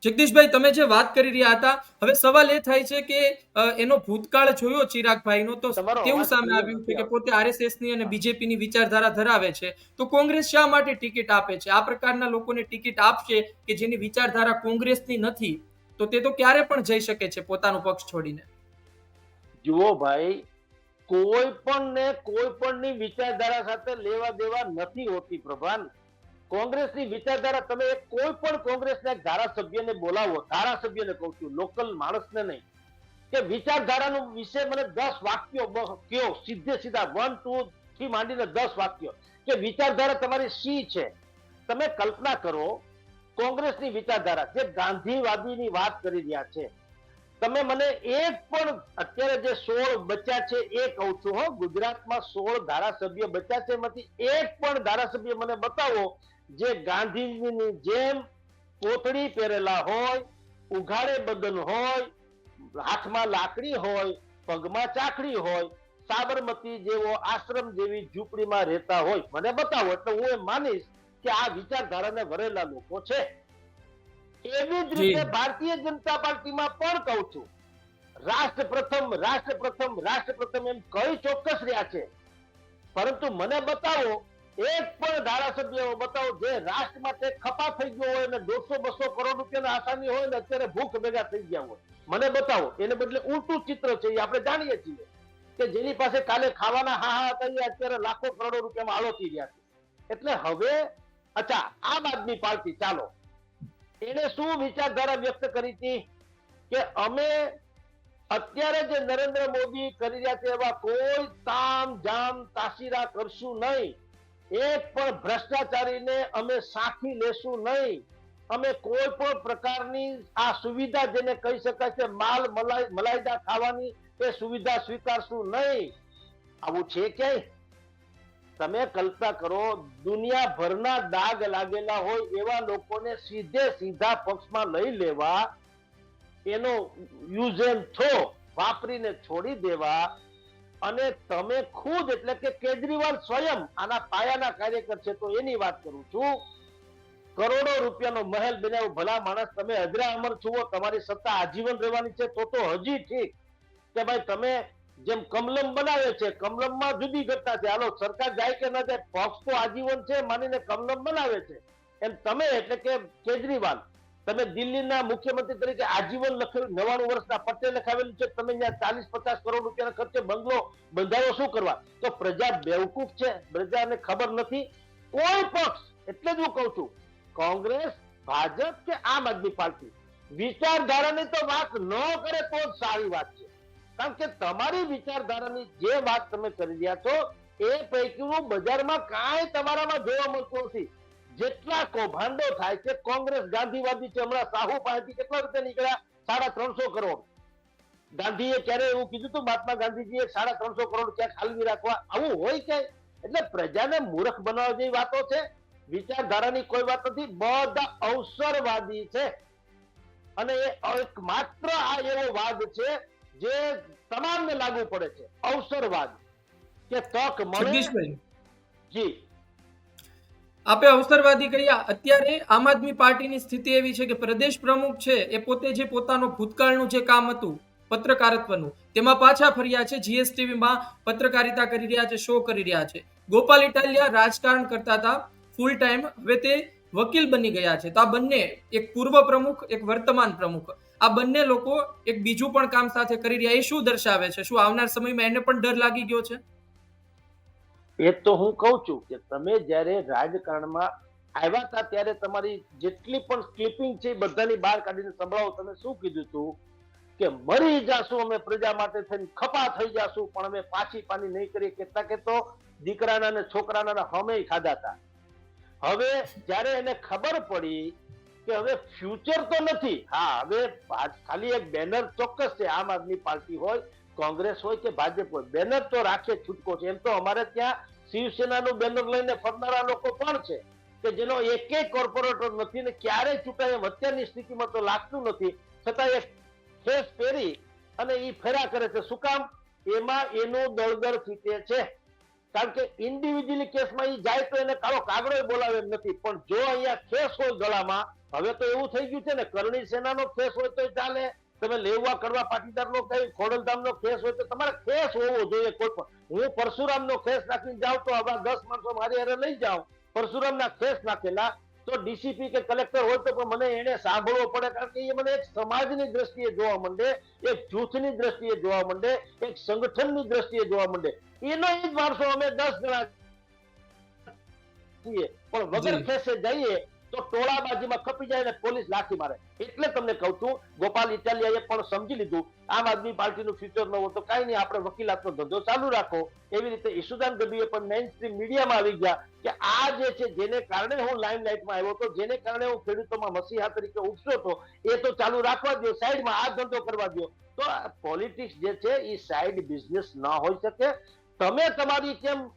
જગદીશભાઈ, તમે જે વાત કરી રહ્યા હતા, હવે સવાલ એ થાય છે કે એનો ભૂતકાળ જોયો ચિરાગભાઈનો, તો તમારો કેવું અવાજ સામે ક્લિયર આવ્યું છે નથી કે આવતો. પોતે આરએસએસની અને હા. બીજેપીની વિચારધારા ધરાવે છે, તો કોંગ્રેસ શા માટે ટિકિટ આપે છે? આ પ્રકારના લોકોને ટિકિટ આપશે કે જેની વિચારધારા કોંગ્રેસની નથી, તો તે તો ક્યારે પણ જઈ શકે છે પોતાનો પક્ષ છોડીને. જુઓ ભાઈ, કોઈ પણ ને કોઈ પણની વિચારધારા સાથે લેવા દેવા નથી હોતી પ્રભાન. કોંગ્રેસની વિચારધારા, તમે કોઈ પણ કોંગ્રેસના એક ધારાસભ્યને બોલાવો, ધારાસભ્યને કહું છું, લોકલ માણસને નહીં, કે વિચારધારાનું વિશે મને 10 વાક્યો કયો, સીધે સીધા 1 2 થી માંડીને 10 વાક્યો કે વિચારધારા તમારી શી છે. તમે કલ્પના કરો, કોંગ્રેસની વિચારધારા જે ગાંધીવાદીની વાત કરી રહ્યા છે, તમે મને એક પણ અત્યારે જે 16 બચ્યા છે એ કહું છું, હો, ગુજરાતમાં 16 ધારાસભ્ય બચ્યા છે, એમાંથી એક પણ ધારાસભ્ય મને બતાવો જે ગાંધીજીની જેમ કોથળી પહેરેલા હોય, ઉઘાડે બદન હોય, હાથમાં લાકડી હોય, પગમાં ચાકડી હોય, સાબરમતી જેવો આશ્રમ જેવી ઝૂંપડીમાં રહેતા હોય, મને બતાવો, એટલે હું એમ માનીશ કે આ વિચારધારાને વરેલા લોકો છે. એવી જ રીતે ભારતીય જનતા પાર્ટીમાં પણ કહું છું, રાષ્ટ્ર પ્રથમ, રાષ્ટ્ર પ્રથમ, રાષ્ટ્ર પ્રથમ એમ કઈ ચોક્કસ રહ્યા છે, પરંતુ મને બતાવો એક પણ ધારાસભ્ય બતાવો જે રાષ્ટ્ર માટે ખપા થઈ ગયો હોય અને 150-200 કરોડ રૂપિયાના આસામી હોય ને અત્યારે ભૂખ ભેગા થઈ ગયા હોય, મને બતાવો. એને બદલે ઉલટું ચિત્ર છે, એ આપણે જાણીએ છીએ કે જેની પાસે કાલે ખાવાના હા હતા એ અત્યારે લાખો કરોડો રૂપિયામાં આલોટી રહ્યા છે. એટલે હવે અચ્છા, આમ આદમી પાર્ટી, ચાલો, એને શું વિચારધારા વ્યક્ત કરી હતી કે અમે અત્યારે જે નરેન્દ્ર મોદી કરી રહ્યા છે એવા કોઈ તામ જામ તાસીરા કરશું નહીં, એક પણ ભ્રષ્ટાચારીને અમે સાખી લેશું નહીં, અમે કોઈ પણ પ્રકારની આ સુવિધા જેને કહી શકાય છે માલ મલાઈદા ખાવાની એ સુવિધા સ્વીકારશું નહીં. આવું છે ક્યાંય? તમે કલ્પના કરો, દુનિયાભરના દાગ લાગેલા હોય એવા લોકોને સીધે સીધા પક્ષમાં લઈ લેવા, એનો યુઝ એન્ડ થ્રો વાપરીને છોડી દેવા, અને તમે ખુદ એટલે કે કેજરીવાલ સ્વયં આના પાયાના કાર્યકર છે, તો એની વાત કરું છું, કરોડો રૂપિયાનો મહેલ બનાવ્યો. ભલા માણસ, તમે અજરા અમર છો, તમારી સત્તા આજીવન રહેવાની છે, તો હજી ઠીક કે ભાઈ તમે જેમ કમલમ બનાવે છે, કમલમમાં જુદી ઘટના છે, હાલો સરકાર જાય કે ના જાય, પક્ષ તો આજીવન છે માનીને કમલમ બનાવે છે. એમ તમે એટલે કે કેજરીવાલ, તમે દિલ્હીના મુખ્યમંત્રી તરીકે આજીવન લખેલું, 99 વર્ષના પટ્ટે લખાવેલું છે, તમે ત્યાં 40-50 કરોડ રૂપિયાના ખર્ચે બંગલો બંધાયો, શું કરવા? તો પ્રજા બેવકૂફ છે, પ્રજાને ખબર નથી. કોઈ પક્ષ, એટલે જ હું કહું છું, કોંગ્રેસ, ભાજપ કે આમ આદમી પાર્ટી વિચારધારાની તો વાત ન કરે તો જ સારી વાત છે. કારણ કે તમારી વિચારધારાની જે વાત તમે કરી રહ્યા છો એ પૈકીનું બજારમાં કાંઈ તમારામાં જોવા મળતું નથી. જેટલા કૌભાંડો થાય છે, કોંગ્રેસ ગાંધીવાદી છે, હમણાં સાહુ પાસેથી કેટલા રૂપિયા નીકળ્યા? 350 કરોડ. ગાંધીએ ક્યારે એવું કીધું હતું, મહાત્મા ગાંધીજીએ 350 કરોડ ક્યાંક હાલવી રાખવા? આવું હોય ક્યાંય? એટલે પ્રજાને મૂર્ખ બનાવવા જેવી વાતો છે, વિચારધારાની કોઈ વાત નથી. બધા અવસરવાદી છે, અને એ માત્ર આ એવો વાદ છે જે તમામને લાગુ પડે છે, અવસરવાદ, કે તક મળે. જગદીશભાઈ, જી, આપે અવસરવાદી કહ્યા. અત્યારે આમ આદમી પાર્ટીની સ્થિતિ એવી છે કે પ્રદેશ પ્રમુખ છે એ પોતે જે પોતાનો ભૂતકાળનું જે કામ હતું પત્રકારત્વનું, તેમાં પાછા ફર્યા છે, જીએસટીવીમાં પત્રકારિતા કરી રહ્યા છે, શો કરી રહ્યા છે. ગોપાલ ઇટાલિયા રાજકારણ કરતા હતા ફૂલ ટાઈમ, હવે તે વકીલ બની ગયા છે. તો આ બંને, એક પૂર્વ પ્રમુખ, એક વર્તમાન પ્રમુખ, આ બંને લોકો એક બીજું પણ કામ સાથે કરી રહ્યા, એ શું દર્શાવે છે? શું આવનાર સમયમાં એને પણ ડર લાગી ગયો છે? એ તો હું કહું છું કે તમે જ્યારે રાજકારણમાં આવ્યા હતા ત્યારે તમારી જેટલી પણ ક્લિપિંગ છે બધાની બહાર કાઢીને સંભળાવો. તમે શું કીધું હતું કે મરી જાશું અમે પ્રજા માટે થઈને, ખપા થઈ જાશું, પણ અમે પાછી પાની નહીં કરીએ. કેટલાકે તો દીકરાના ને છોકરાના હમે ખાધા હતા. હવે જ્યારે એને ખબર પડી કે હવે ફ્યુચર તો નથી, હા, હવે ખાલી એક બેનર ચોક્કસ છે, આમ આદમી પાર્ટી હોય, કોંગ્રેસ હોય કે ભાજપ હોય, બેનર તો રાખે છૂટકો છે. એમ તો અમારે ત્યાં શિવસેનાનું બેનર લઈને ફરનારા લોકો પણ છે કે જેનો એક કોર્પોરેટર નથી ને ક્યારેય ચૂંટાય એમ અત્યારની સ્થિતિમાં તો લાગતું નથી, છતાં એ ફેસ પહેરી અને એ ફેરા કરે છે. શું કામ? એમાં એનું દળદર ફીટે છે. કારણ કે ઇન્ડિવિજ્યુઅલી કેસમાં એ જાય તો એને કાળો કાગડો બોલાવે એમ નથી, પણ જો અહીંયા કેસ હોય ગળામાં હવે તો એવું થઈ ગયું છે ને, કરણી સેનાનો કેસ હોય તો ચાલે, તમે લેવા કરવા પાટીદારનો કઈ ખોડલધામનો કેસ હોય તો તમારે કેસ હોવો જોઈએ કોઈ પણ. હું પરશુરામનો કેસ નાખીને જાઉં તો આવા 10 માણસો મારી હારે લઈ જાઉં, પરશુરામના કેસ નાખેલા, તો ડીસીપી કે કલેક્ટર હોય તો પણ મને એને સાંભળવો પડે, કારણ કે એ મને એક સમાજની દ્રષ્ટિએ જોવા માંડે, એક જૂથની દ્રષ્ટિએ જોવા માંડે, એક સંગઠનની દ્રષ્ટિએ જોવા માંડે. એનો એ જ માણસો અમે 10 જણા છીએ, પણ વગર જી. કેસે જઈએ તો ટોળાબાજીમાં ખપી જાય અને પોલીસ લાઠી મારે. એટલે તમને કહું છું, ગોપાલ ઇટાલિયાએ પણ સમજી લીધું આમ આદમી પાર્ટીનું ફ્યુચર ન હોય તો કાંઈ નહીં, આપણે વકીલાતનો ધંધો ચાલુ રાખો. એવી રીતે ઈશુદાન ગઢવીએ પણ મેઇન સ્ટ્રીમ મીડિયામાં આવી ગયા કે આ જે છે, જેને કારણે હું લાઇમલાઇટમાં આવ્યો હતો, જેને કારણે હું ખેડૂતોમાં મસીહા તરીકે ઉપસ્યો હતો, એ તો ચાલુ રાખવા દો, સાઈડમાં આ ધંધો કરવા દો. તો પોલિટિક્સ જે છે એ સાઈડ બિઝનેસ ન હોઈ શકે. તમે તમારી કેમ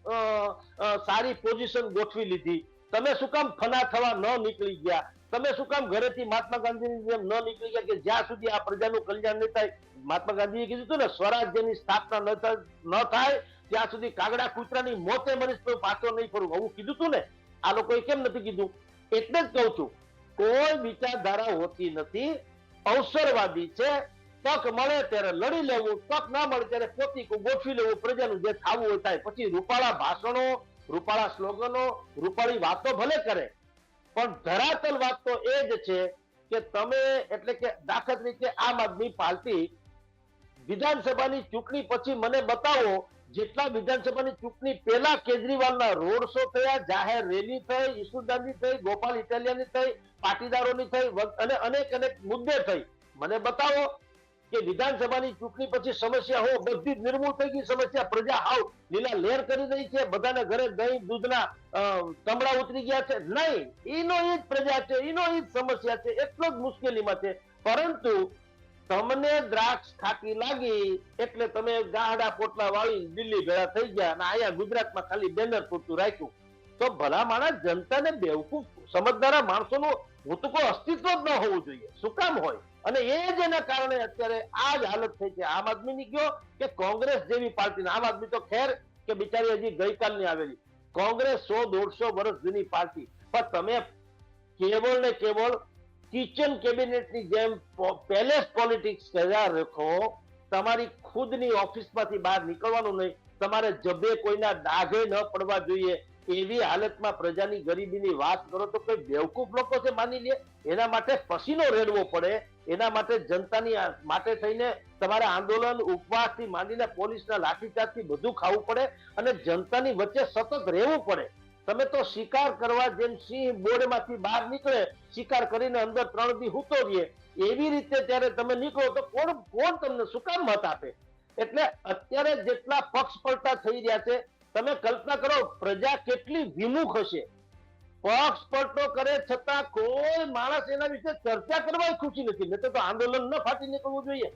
સારી પોઝિશન ગોઠવી લીધી? તમે શું કામ ફના થવા ન નીકળી ગયા? તમે શું કામ ઘરેથી મહાત્મા ગાંધીની જેમ ન નીકળી ગયા કે જ્યાં સુધી આ પ્રજાનું કલ્યાણ નહીં થાય? મહાત્મા ગાંધીએ કીધું હતું ને, સ્વરાજ્યની સ્થાપના ન થાય ત્યાં સુધી કાગડા કૂતરાની મોતે મરીશ તો પાછો નહીં ફરું, આવું કીધું હતું ને. આ લોકોએ કેમ નથી કીધું? એટલે જ કહું છું, કોઈ વિચારધારા હોતી નથી, અવસરવાદી છે. તક મળે ત્યારે લડી લેવું, તક ના મળે ત્યારે પોતીકું ગોઠવી લેવું, પ્રજાનું જે થવું હોય થાય. પછી રૂપાળા ભાષણો, રૂપાળા સ્લોગનો, રૂપાળી વાતો ભલે કરે, પણ ધરાતલ વાત તો એ જ છે કે તમે, એટલે કે દાખલા તરીકે આમ આદમી પાર્ટી વિધાનસભાની ચૂંટણી પછી મને બતાવો જેટલા વિધાનસભાની ચૂંટણી પહેલા કેજરીવાલના રોડ શો થયા, જાહેર રેલી થઈ, ઈસુદાનની થઈ, ગોપાલ ઇટાલિયાની થઈ, પાટીદારોની થઈ અને અનેક મુદ્દે થઈ. મને બતાવો કે વિધાનસભાની ચૂંટણી પછી સમસ્યા હો બધી જ નિર્મૂળ થઈ ગઈ, સમસ્યા પ્રજા હાવ લીલા લેર કરી રહી છે, બધાને ઘરે દહીં દૂધના તમડા ઉતરી ગયા છે? નહીં, એનો એ જ પ્રજા છે, એનો એ જ સમસ્યા છે, એટલો જ મુશ્કેલીમાં છે. પરંતુ તમને દ્રાક્ષ ખાટી લાગી એટલે તમે ગાહડા પોટલા વાળી દિલ્હી ભેળા થઈ ગયા અને અહીંયા ગુજરાતમાં ખાલી બેનર પૂરતું રાખ્યું. તો ભલા માણસ, જનતાને બેવકૂફ સમજનારા માણસોનું ભૂતકો અસ્તિત્વ જ ન હોવું જોઈએ. શું કામ હોય? અને એ જ એના કારણે અત્યારે આ જ હાલત થઈ છે આમ આદમીની કયો કે કોંગ્રેસ જેવી પાર્ટી. આમ આદમી તો ખેર કે બિચારી હજી ગઈકાલની આવેલી, કોંગ્રેસ 100-150 વર્ષ જૂની પાર્ટી, પણ તમે કેવળ ને કેવળ કિચન કેબિનેટની જેમ પેલેસ પોલિટિક્સ કર્યા રાખો. તમારી ખુદની ઓફિસમાંથી બહાર નીકળવાનું નહીં, તમારે જબે કોઈના દાગે ન પડવા જોઈએ એવી હાલતમાં પ્રજાની ગરીબીની વાત કરો તો કોઈ બેવકૂફ લોકો છે માની લે? એના માટે પસીનો રેડવો પડે, એના માટે જનતાની માટે થઈને તમારે આંદોલન, ઉપવાસથી માંડીને પોલીસના લાઠીચાર્જથી બધું ખાવું પડે અને જનતાની વચ્ચે સતત રહેવું પડે. તમે તો શિકાર કરવા જેમ સિંહ બોર્ડમાંથી બહાર નીકળે, શિકાર કરીને અંદર 3 દી હૂતો રહીએ, એવી રીતે ત્યારે તમે નીકળો તો કોણ તમને શું કામ મત આપે? એટલે અત્યારે જેટલા પક્ષ પલટા થઈ રહ્યા છે, તમે કલ્પના કરો પ્રજા કેટલી વિમુખ હશે. પક્ષ પલટો કરે છતાં કોઈ માણસ એના વિશે ચર્ચા કરવા ખુશી નથી. નહીં તો આંદોલન ન ફાટી નીકળવું જોઈએ,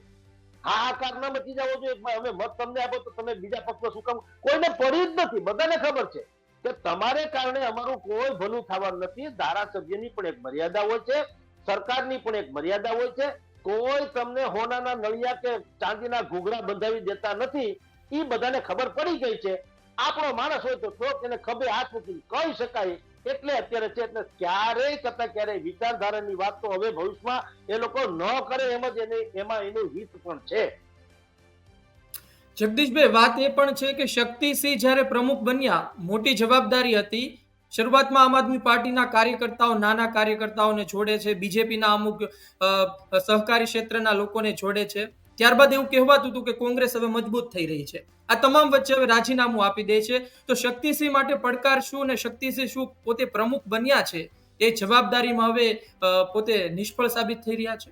હાહાકાર ન મચી જવો જોઈએ. અમે મત તમને આપો તો તમે બીજા પક્ષમાં શું કામ? કોઈને પડી જ નથી. બધાને ખબર છે કે તમારે કારણે અમારું કોઈ ભલું થવાનું નથી. ધારાસભ્યની પણ એક મર્યાદા હોય છે, સરકારની પણ એક મર્યાદા હોય છે. કોઈ તમને હોનાના નળિયા કે ચાંદીના ઘૂઘરા બંધાવી દેતા નથી, એ બધાને ખબર પડી ગઈ છે. આપણો માણસ હોય તો થોડોક એને ખભે હાથ મૂકી કહી શકાય. એટલે અત્યારે છે, એટલે ક્યારેય કરતા ક્યારેય વિચારધારાની વાત તો હવે ભવિષ્યમાં એ લોકો ન કરે એમ જ એમાં એનું હિત પણ છે. જગદીશભાઈ, વાત એ પણ છે કે શક્તિસિંહ જ્યારે પ્રમુખ બન્યા, મોટી જવાબદારી હતી. શરૂઆતમાં આમ આદમી પાર્ટીના કાર્યકર્તાઓ નાના કાર્યકર્તાઓને જોડે છે, બીજેપીના અમુક સહકારી ક્ષેત્રના લોકોને જોડે છે. ત્યારબાદ એવું કહેવાતું હતું કે કોંગ્રેસ હવે મજબૂત થઈ રહી છે. આ તમામ વચ્ચે હવે રાજીનામું આપી દે છે. તો શક્તિસિંહ માટે પડકાર શું, ને શક્તિસિંહ શું પોતે પ્રમુખ બન્યા છે એ જવાબદારીમાં હવે પોતે નિષ્ફળ સાબિત થઈ રહ્યા છે?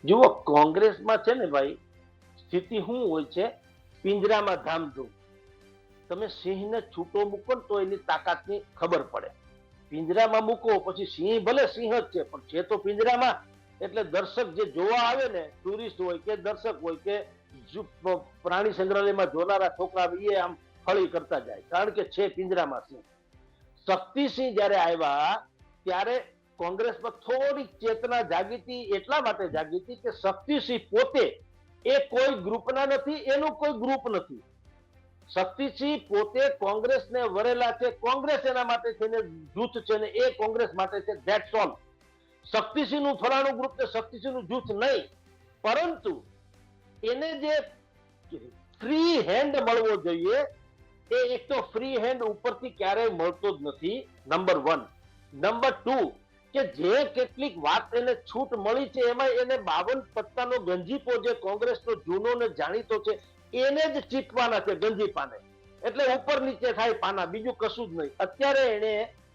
જુઓ, કોંગ્રેસમાં છે ને ભાઈ, સ્થિતિ શું હોય છે, પિંજરામાં ધામધૂમ. તમે સિંહને છૂટો મૂકો તો એની તાકાતની ખબર પડે. પિંજરામાં મૂકો પછી સિંહ ભલે સિંહ જ છે, પણ છે તો પિંજરામાં. એટલે દર્શક જે જોવા આવે ને, ટુરિસ્ટ હોય કે દર્શક હોય કે પ્રાણી સંગ્રહાલયમાં જોનારા છોકરા, એ આમ ફળી કરતા જાય, કારણ કે છે પિંજરામાં સિંહ. શક્તિસિંહ જયારે આવ્યા ત્યારે કોંગ્રેસમાં થોડીક ચેતના જાગી હતી. એટલા માટે જાગી હતી કે શક્તિસિંહ પોતે એ કોઈ ગ્રુપના નથી, એનું કોઈ ગ્રુપ નથી. શક્તિસિંહ પોતે કોંગ્રેસને વરેલા છે, કોંગ્રેસ એના માટે છે ને જૂથ છે ને એ કોંગ્રેસ માટે છે. That's all. શક્તિસિંહનું ફલાણું ગ્રુપ ને શક્તિસિંહનું જૂથ નહીં, પરંતુ એને જે ફ્રી હેન્ડ મળવો જોઈએ એ એક તો ફ્રી હેન્ડ ઉપરથી ક્યારેય મળતો જ નથી, નંબર 1. નંબર 2 કે જે કેટલીક વાત એને છૂટ મળી છે એમાં એને 52 પત્તાનો ગંજીપો જે કોંગ્રેસનો જૂનો ને જાણીતો છે એને જ ચીપવાના છે, ગંજીપાને. એટલે ઉપર નીચે થાય પાના, બીજું કશું જ નહીં. અત્યારે એને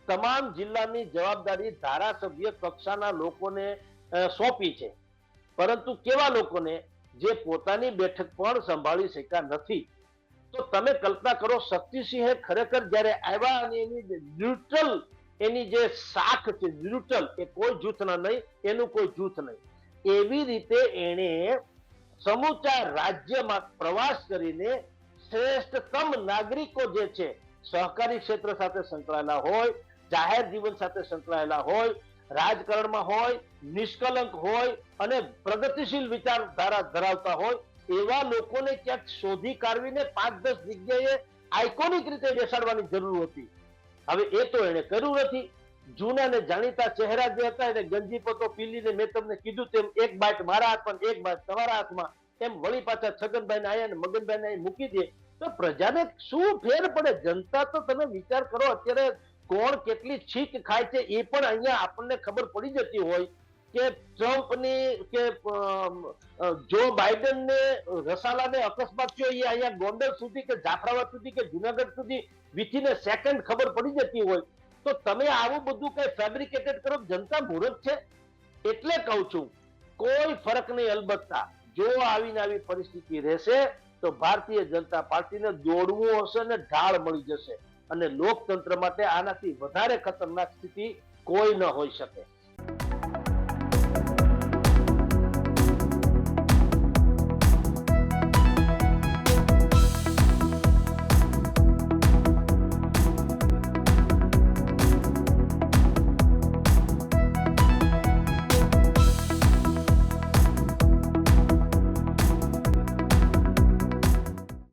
તમામ જિલ્લાની જવાબદારી ધારાસભ્ય કક્ષાના લોકોને સોંપી છે, પરંતુ કેવા લોકોને? જે પોતાની બેઠક પણ સંભાળી શક્યા નથી. તો તમે કલ્પના કરો, શક્તિસિંહે ખરેખર જ્યારે આવ્યા અને એની ન્યુટ્રલ એની જે શાખ છે, ન્યુટ્રલ, એ કોઈ જૂથના નહીં, એનું કોઈ જૂથ નહીં, એવી રીતે એણે સમૂચા રાજ્યમાં પ્રવાસ કરીને શ્રેષ્ઠતમ નાગરિકો જે છે, સહકારી ક્ષેત્ર સાથે સંકળાયેલા હોય, જાહેર જીવન સાથે સંકળાયેલા હોય, રાજકારણમાં હોય, નિષ્કલંક હોય અને પ્રગતિશીલ વિચારધારા ધરાવતા હોય એવા લોકોને ક્યાંક શોધી કાઢવીને 5-10 જગ્યાએ આઇકોનિક રીતે બેસાડવાની જરૂર હતી. હવે એ તો એને કર્યું નથી. જૂના ને જાણીતા ચહેરા જે હતા એને ગંજીપો તો પીલીને મેં તમને કીધું તેમ એક બાટ મારા હાથમાં એક બાટ તમારા હાથમાં એમ વળી પાછા છગનભાઈને આયા ને મગનભાઈને અહીં મૂકી દે તો પ્રજાને શું ફેર પડે? જનતા તો તમે વિચાર કરો, અત્યારે કોણ કેટલી છીક ખાય છે એ પણ અહીંયા આપણને ખબર પડી જતી હોય કે ટ્રમ્પની કે જો બાઇડનને રસાલાને અકસ્માત થયો એ અહીંયા ગોંડલ સુધી કે જાફરાબાદ સુધી કે જુનાગઢ સુધી વિથિન સેકન્ડ ખબર પડી જતી હોય, તો તમે આવું બધું કઈ ફેબ્રિકેટેડ કરો? જનતા મૂર્ખ છે. એટલે કહું છું કોઈ ફરક નહીં. અલબત્તા જો આવીને આવી પરિસ્થિતિ રહેશે તો ભારતીય જનતા પાર્ટીને દોડવું હશે ને ઢાળ મળી જશે, અને લોકતંત્ર માટે આનાથી વધારે ખતરનાક સ્થિતિ કોઈ ન હોઈ શકે.